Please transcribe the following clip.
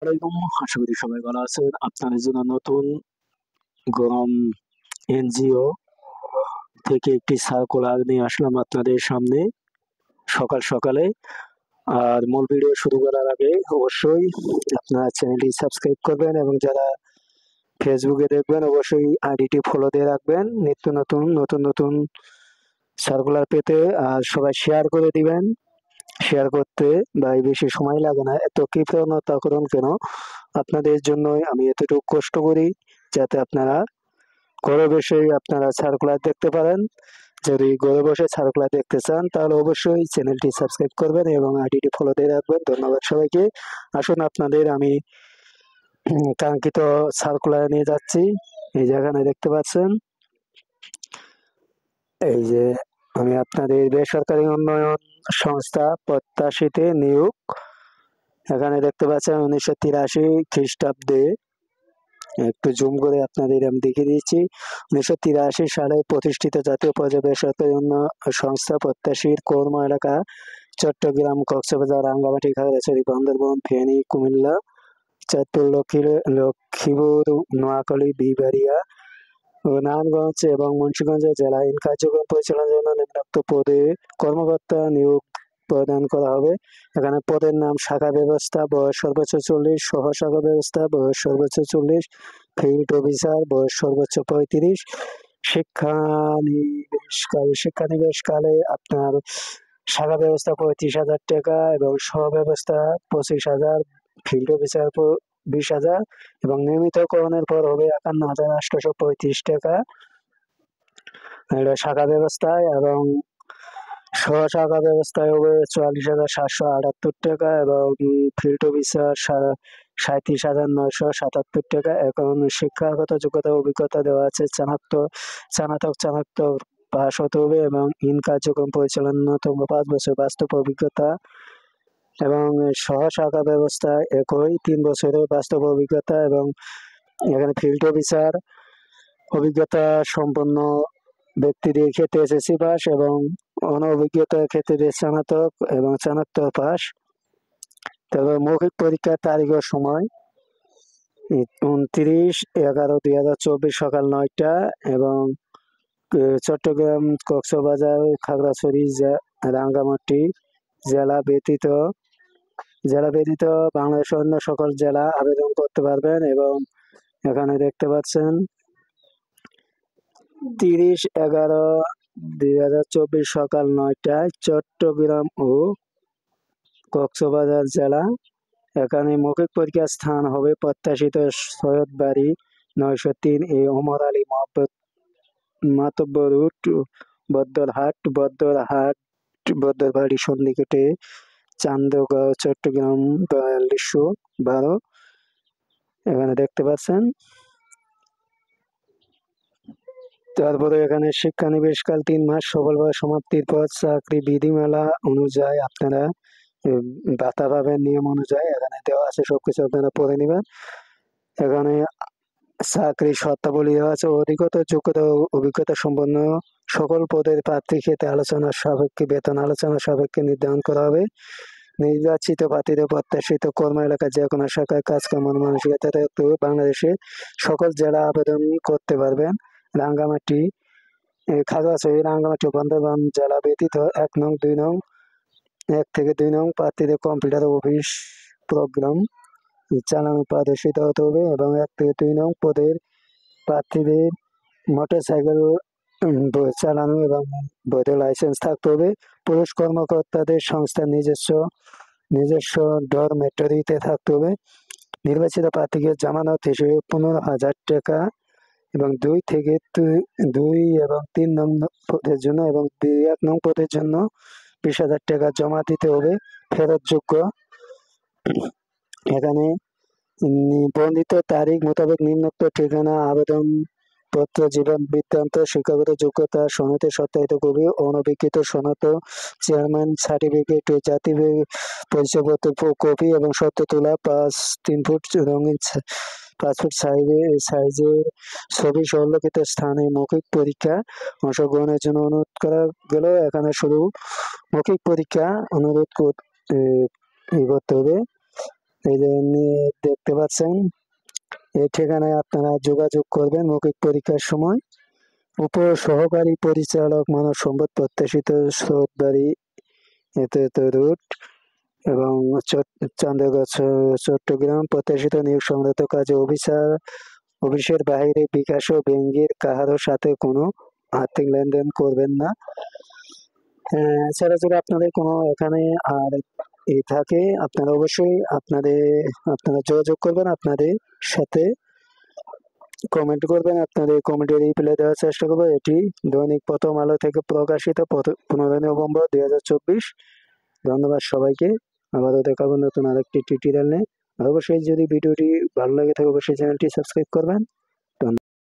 আসসালামাইকুম। আশা করি সবাই ভালো আছেন। আপনাদের জন্য নতুন গরম এনজিও থেকে একটি সার্কুলার নিয়ে আসলাম আপনাদের সামনে সকাল সকালে। আর মূল ভিডিও শুরু করার আগে অবশ্যই আপনার চ্যানেলটি সাবস্ক্রাইব করবেন এবং যারা ফেসবুকে দেখবেন অবশ্যই আইডিটি ফলো দিয়ে রাখবেন নিত্য নতুন নতুন নতুন সার্কুলার পেতে। আর সবাই শেয়ার করে দিবেন। শেয়ার করতে ভাই বেশি সময় লাগে না, এত কৃপণতা করুন কেন? আপনাদের জন্যই আমি এতটুকু কষ্ট করি যাতে আপনারা ঘরে বসেই আপনারা সার্কুলার দেখতে পারেন। যদি ঘরে বসে সার্কুলার দেখতে চান তাহলে অবশ্যই চ্যানেলটি সাবস্ক্রাইব করবেন এবং আইডিটি ফলো দিয়ে রাখবেন। ধন্যবাদ সবাইকে। আসুন আপনাদের আমি কাঙ্ক্ষিত সার্কুলার নিয়ে যাচ্ছি। এই যেখানে দেখতে পাচ্ছেন, এই যে আমি আপনাদের বেসরকারি উন্নয়ন সংস্থা প্রত্যাশীতে নিয়োগ, এখানে দেখতে পাচ্ছেন 1983 খ্রিস্টাব্দে, একটু জুম করে আপনাদের আমি দেখিয়ে দিচ্ছি। 1983 সালে প্রতিষ্ঠিত জাতীয় পর্যায়ে বেসরকারি উন্নয়ন সংস্থা প্রত্যাশীর কর্ম এলাকা চট্টগ্রাম, কক্সবাজার, রাঙ্গামাটি, খাগড়াছড়ি, বান্দরবান, ফেনী, কুমিল্লা, চাঁদপুর, লক্ষ্মীপুর, নোয়াখালী, বিবাড়িয়া ও নারায়ণগঞ্জ এবং মুন্সিগঞ্জ জেলায় আইন কার্যক্রম পরিচালনার জন্য নিম্নোক্ত পদে কর্মকর্তা নিয়োগ প্রদান করা হবে। এখানে পদের নাম: শাখা ব্যবস্থা, বয়স সর্বোচ্চ 40; সহ শাখা ব্যবস্থা, বয়স সর্বোচ্চ 40; ফিল্ড অফিসার, বয়স সর্বোচ্চ 35। শিক্ষানিবেশকালে আপনার শাখা ব্যবস্থা 35,000 টাকা এবং সহ ব্যবস্থা 25,000, ফিল্ড অফিসার 20,000 এবং নিয়মিতকরণের পর হবে 51,835 টাকা এটা শাখা ব্যবস্থায়, এবং সহ-শাখা ব্যবস্থায় হবে 44,778 টাকা এবং ফিল্ড অফিসার 37,977 টাকা। এখন শিক্ষাগত যোগ্যতা অভিজ্ঞতা দেওয়া আছে, স্নাতক পাস হতে হবে এবং ইন কার্যক্রম পরিচালনা ন্যূনতম 5 বছর বাস্তব অভিজ্ঞতা, এবং সহ-শাখা ব্যবস্থায় একই 3 বছরের বাস্তব অভিজ্ঞতা, এবং এখানে ফিল্ড অফিসার অভিজ্ঞতা সম্পন্ন ব্যক্তিদের ক্ষেত্রে এসএসসি পাস এবং অনভিজ্ঞতার ক্ষেত্রে স্নাতক এবং স্নাতক পাস। তবে মৌখিক পরীক্ষার তারিখ ও সময় 29/11/2024 সকাল 9টা এবং চট্টগ্রাম, কক্সবাজার, খাগড়াছড়ি, রাঙ্গামাটি জেলা ব্যতীত বাংলাদেশের অন্য সকল জেলা আবেদন করতে পারবেন। এবং এখানে দেখতে পাচ্ছেন 30/11/2024 সকাল 9টায় চট্টগ্রাম ও কক্সবাজার জেলা। এখানে মৌখিক পরীক্ষার স্থান হবে প্রত্যাশিত সৈয়দবাড়ি 903 এ ওমর আলী মাতব্বর রোড, বদরবাড়ি সন্নিকটে, চান্দগাঁও, চট্টগ্রাম 4212। এখানে দেখতে পাচ্ছেন। তারপরে এখানে শিক্ষানিবেশকাল 3 মাস, সফলভাবে সমাপ্তির পর চাকরি বিধিমালা অনুযায়ী আপনারা ভাতা পাবেন নিয়ম অনুযায়ী। এখানে দেওয়া আছে, সবকিছু আপনারা পড়ে নেবেন। এখানে চাকরির শর্তাবলী দেওয়া আছে। যোগ্যতা ও অভিজ্ঞতা সম্পন্ন সকল পদের প্রার্থী ক্ষেত্রে আলোচনার সাপেক্ষে বেতন আলোচনার সাপেক্ষে নির্ধারণ করা হবে। নির্বাচিত প্রার্থীদের প্রত্যাশিত কর্ম এলাকায় যে কোনো শাখায় কাজকর্মের মানসিকতা থাকতে হবে। বাংলাদেশে সকল জেলা আবেদন করতে পারবেন। রাঙ্গামাটি, খাগড়াছড়ি, রাঙ্গামাটি ও বান্দরবান জেলা ব্যতীত 1 নং 2 নং 1 থেকে 2 নং প্রার্থীদের কম্পিউটার অফিস প্রোগ্রাম চালানো প্রদর্শিত হতে হবে এবং 1 থেকে 2 নং পদের প্রার্থীদের মোটরসাইকেল চালানো এবং বৈধ লাইসেন্স থাকতে হবে। পুরুষ কর্মকর্তাদের সংস্থার নিজস্ব ডরমেটরিতে থাকতে হবে। নির্বাচিত প্রার্থীকে জামানত হিসেবে 15,000 টাকা এবং 2 এবং 3 নং পদের জন্য এবং 1 নং পদের জন্য 20,000 টাকা জমা দিতে হবে, ফেরতযোগ্য। এখানে বর্ণিত তারিখ মোতাবেক নিম্নোক্ত ঠিকানা, আবেদন পত্র, জীবন বৃত্তান্ত, শিক্ষাগত যোগ্যতা সনদের সত্যায়িত কপি, অনভিজ্ঞত সনদ, চেয়ারম্যান সার্টিফিকেট ও জাতীয় পরিচয়পত্র কপি এবং সত্য তোলা 3 ফুট রঙিন 5 ফুট সাইজের ছবি সহ উল্লেখিত স্থানে মৌখিক পরীক্ষা অংশগ্রহণের জন্য অনুরোধ করা গেল। এখানে শুধু মৌখিক পরীক্ষা অনুরোধ করতে হবে। এই যে দেখতে পাচ্ছেন এই ঠিকানায় আপনারা যোগাযোগ করবেন মৌখিক পরীক্ষার সময়। উপ সহকারী পরিচালক মানব সম্পদ প্রত্যাশিত সৌদবাড়ি এত এত রুট এবং চান্দেরগঞ্জ চট্টগ্রাম। প্রত্যাশিত নিয়োগ সংক্রান্ত কাজে অফিসের বাইরে বিকাশ ও ব্যাংকের কাহারও সাথে কোনো আর্থিক লেনদেন করবেন না। এছাড়া যদি আপনাদের কোনো এখানে আর থাকে আপনারা অবশ্যই আপনারা যোগাযোগ করবেন, আপনাদের সাথে কমেন্ট করবেন, আপনাদের কমেন্টে রিপ্লাই দেওয়ার চেষ্টা করবো। এটি দৈনিক প্রথম আলো থেকে প্রকাশিত 15 নভেম্বর 2024। ধন্যবাদ সবাইকে। আবারও দেখাবো নতুন আরেকটি টিউটোরিয়াল নিয়ে। অবশ্যই যদি ভিডিওটি ভালো লাগে থাকে অবশ্যই চ্যানেলটি সাবস্ক্রাইব করবেন।